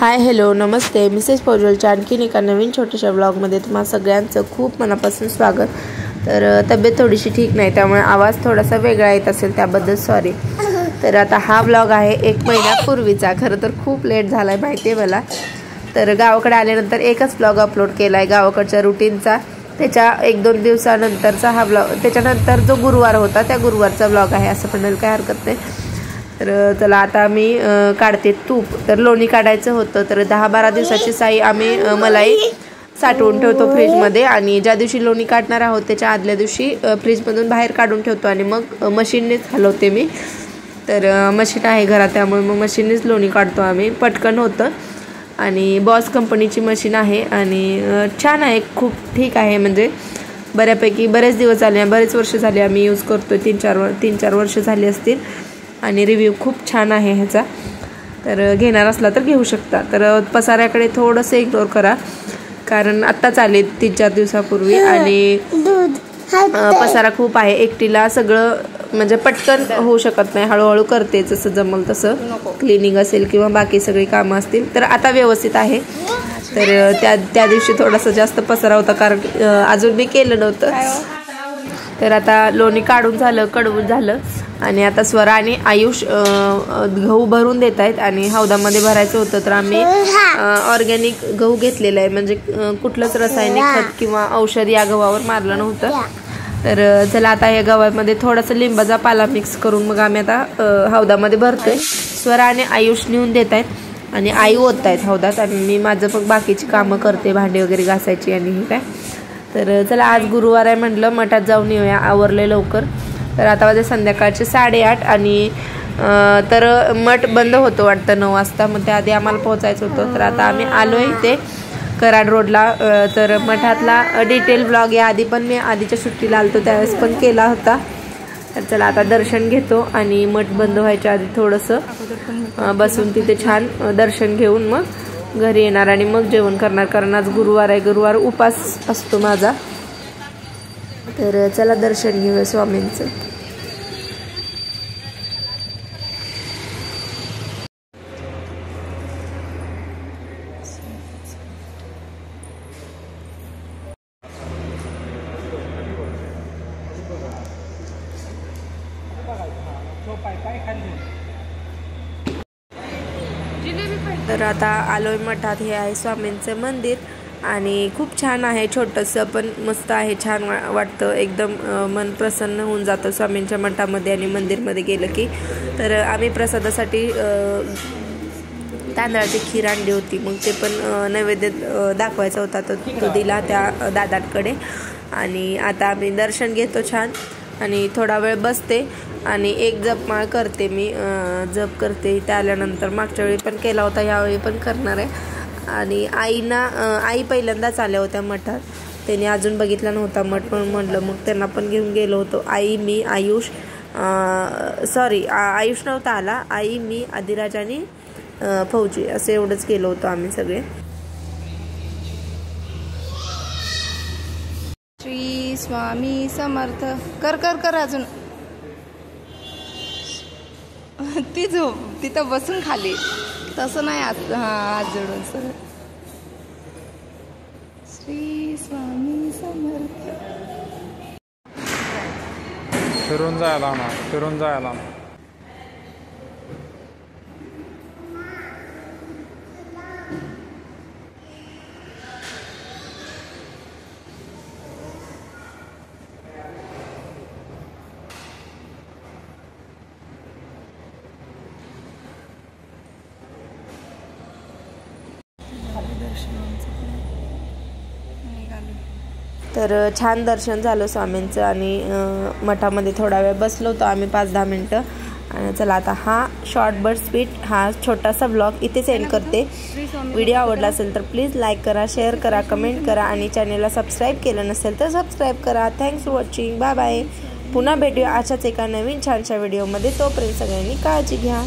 Hi hello नमस्ते Mrs पौजलच्या आणखीन एका नवीन छोट्याशा ब्लॉगमध्ये तुम्हा सगळ्यांचं खूप मनापासून स्वागत। तर तब्येत थोडीशी ठीक नाही त्यामुळे आवाज थोडासा वेगळा येत असेल त्याबद्दल सॉरी। तर आता हा ब्लॉग आहे 1 महिन्यापूर्वीचा, खरं तर खूप लेट झालाय माहिती आहे मला। तर गावाकडे आल्यानंतर एकच ब्लॉग अपलोड केलाय गावाकडच्या रुटीनचा, त्याच्या 1-2 दिवसानंतरचा हा ब्लॉग, त्याच्यानंतर जो गुरुवार होता त्या गुरुवारचा ब्लॉग आहे असं म्हणायला काय हरकत नाही। तर चला आता मी काढते तूप। तर लोणी काढायचं होतं तर 10-12 दिवसाची साई आम्ही मलाई साठवून ठेवतो फ्रीजमध्ये, आणि ज्या दिवशी लोणी काढणार आहोत त्याच्या आदल्या दिवशी फ्रीजमधून बाहेर काढून ठेवतो आणि मग मशीननेच हलवते मी। तर मशीन आहे घरात त्यामुळे मग मशीननेच लोणी काढतो आम्ही, पटकन होतं। आणि बॉस कंपनीची मशीन आहे आणि छान आहे, खूप ठीक आहे, म्हणजे बऱ्यापैकी बरेच दिवस झाले, बरेच वर्ष झाले आम्ही यूज करतो, 3-4 वर्ष झाली असतील। आणि रिव्ह्यू खूप छान आहे ह्याचा, तर घेणार असला तर घेऊ शकता। तर पसाऱ्याकडे थोडंसं इग्नोर करा कारण आत्ताच आले 3-4 दिवसापूर्वी आणि पसारा खूप आहे, एकटीला सगळं म्हणजे पटकन होऊ शकत नाही, हळूहळू करते जसं जमल तसं, क्लिनिंग असेल किंवा बाकी सगळी कामं असतील। तर आता व्यवस्थित आहे। तर त्या दिवशी थोडासा जास्त पसारा होता कारण अजून मी केलं नव्हतं। तर आता लोणी काढून झालं, कडवून झालं आणि आता स्वरा आणि आयुष गहू भरून देत आहेत आणि हौदामध्ये भरायचं होतं। तर आम्ही ऑर्गॅनिक गहू घेतलेला आहे, म्हणजे कुठलंच रासायनिक खत किंवा औषध या गव्हावर मारलं नव्हतं। तर चला आता या गव्हामध्ये थोडासा लिंबाचा पाला मिक्स करून मग आम्ही आता हौदामध्ये भरतोय। स्वरा आणि आयुष नेऊन देत आहेत आणि आई ओतत आहेत हौदात आणि मी माझं मग बाकीची कामं करते, भांडी वगैरे घासायची आणि हे काय। तर चला आज गुरुवार आहे, म्हटलं मठात जाऊन येऊया, आवरले लवकर। तर आता वाजले संध्याकाळचे 8:30 आणि तर मठ बंद होतो वाटतं 9 वाजता, मग त्याआधी आम्हाला पोहोचायचं होतं। तर आता आम्ही आलो आहे इथे कराड रोडला। तर मठातला डिटेल ब्लॉग या आधी पण मी आधीच्या सुट्टीला आलतो त्यावेळेस पण केला होता। तर चला आता दर्शन घेतो आणि मठ बंद व्हायच्या आधी थोडंसं बसून तिथे छान दर्शन घेऊन मग घरी येणार आणि मग जेवण करणार, कारण आज गुरुवार आहे, गुरुवार उपास असतो माझा। तर चला दर्शन घेऊया स्वामींचं। तर आता आलोय मठात, हे आहे स्वामींचं मंदिर आणि खूप छान आहे, छोटंसं पण मस्त आहे, छान वाटतं, एकदम मन प्रसन्न होऊन जातं स्वामींच्या मठामध्ये आणि मंदिरमध्ये गेलं की। तर आम्ही प्रसादासाठी तांदळाची खीर आणली होती, मग ते पण नैवेद्य दाखवायचा होता, तो दिला त्या दादांकडे। आणि आता आम्ही दर्शन घेतो छान आणि थोडा वेळ बसते आणि एक जपमाळ करते मी, जप करते इथे आल्यानंतर। मागच्या वेळी पण केला होता, यावेळी पण करणार आहे। आणि आई पहिल्यांदाच आल्या होत्या मठात, त्यांनी अजून बघितला नव्हता मठ, म्हणून म्हणलं मग त्यांना पण घेऊन गेलो होतो। आई, मी, आयुष, सॉरी आयुष नव्हता आला, आई, मी, आदिराज आणि फौजी असं एवढंच गेलो होतो आम्ही सगळे। श्री स्वामी समर्थ कर कर कर अजून ती झोप तिथं बसून खाली तसं नाही, हात जोडून सर। श्री स्वामी समर्थ फिरून जायला ना, फिरून जायला ना। तर छान दर्शन झालं स्वामींचं आणि मठामध्ये थोडा वेळ बसलो होतो आम्ही 5-10 मिनटं। आणि चला आता हा शॉर्ट बट स्वीट हा छोटासा ब्लॉग इथे सेंड करते। व्हिडिओ आवडला असेल तर प्लीज लाईक करा, शेअर करा, कमेंट करा आणि चॅनेलला सबस्क्राईब केलं नसेल तर सबस्क्राईब करा। Thanks for watching, bye bye. पुन्हा भेटूया अशाच एका नवीन छानशा व्हिडिओमध्ये, तोपर्यंत सगळ्यांनी काळजी घ्या।